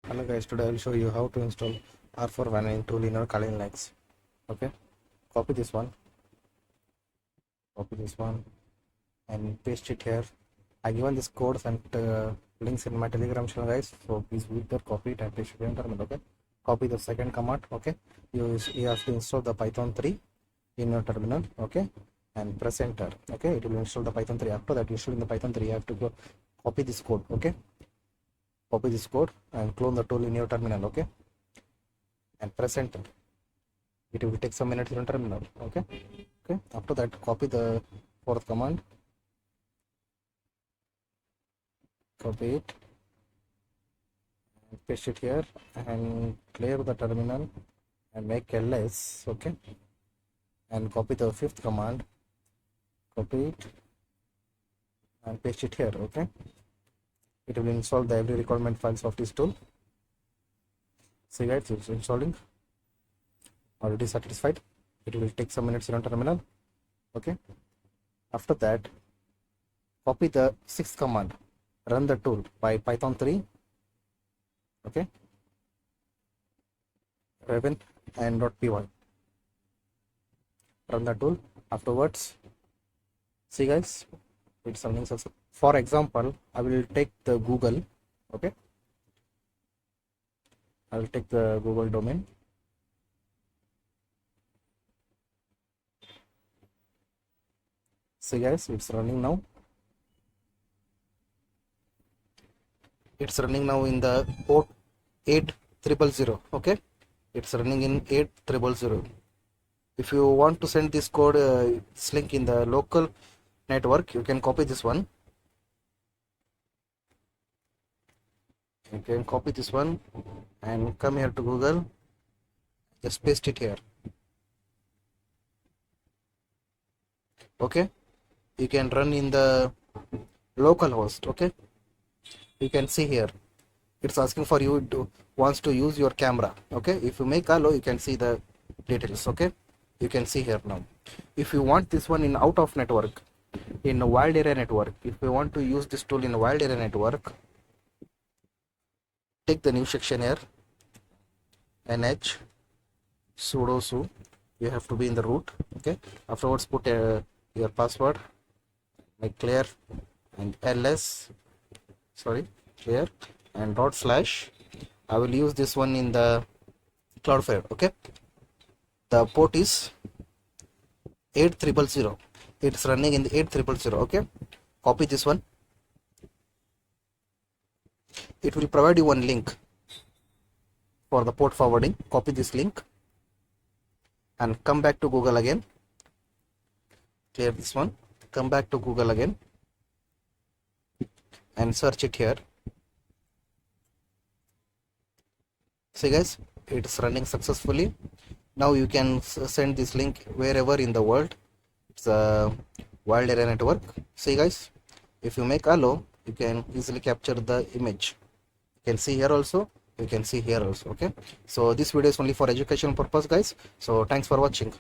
Hello guys, today I will show you how to install r4ven tool in your Kali Linux. Okay, copy this one, and paste it here. I given this codes and links in my Telegram channel, guys. So please read that, copy it and paste it in terminal. Okay, copy the second command. Okay, you have to install the Python 3 in your terminal. Okay, and press enter. Okay, it will install the Python 3. After that, installing the Python 3, you have to go copy this code. Okay, copy this code and clone the tool in your terminal. Okay, and press enter. It will take some minutes in terminal. Okay, after that, copy the fourth command, copy it and paste it here and clear the terminal and make ls. Okay, and copy the fifth command, copy it and paste it here. Okay, it will install the every requirement files of this tool. See guys, it's installing. Already satisfied. It will take some minutes in terminal. Okay, after that, copy the sixth command, run the tool by Python 3. Okay, r4ven and .py, run the tool. Afterwards, see guys, it's running successful. For example, I will take the Google. Okay, I will take the Google domain. See guys, it's running now. It's running now in the port 8000. Okay, it's running in 8000. If you want to send this code, this link in the local network, you can copy this one. You can copy this one and come here to Google, just paste it here. Okay, you can run in the local host. Okay, you can see here it's asking for you to wants to use your camera. Okay, if you make allow, you can see the details. Okay, you can see here now. If you want this one in out of network, in a wild area network, if you want to use this tool in a wild area network, take the new section here, nh sudo su. You have to be in the root. Okay, afterwards put your password, like clear and ls, sorry, clear and /. I will use this one in the Cloudflare. Okay, the port is 8000. It's running in the 8000. Okay, copy this one. It will provide you one link for the port forwarding. Copy this link and come back to Google again. Clear this one, come back to Google again and search it here. See guys, it's running successfully. Now you can send this link wherever in the world. It's a wild area network. See guys, if you make allow, you can easily capture the image. You can see here also, you can see here also. Okay, so this video is only for educational purpose guys. So thanks for watching.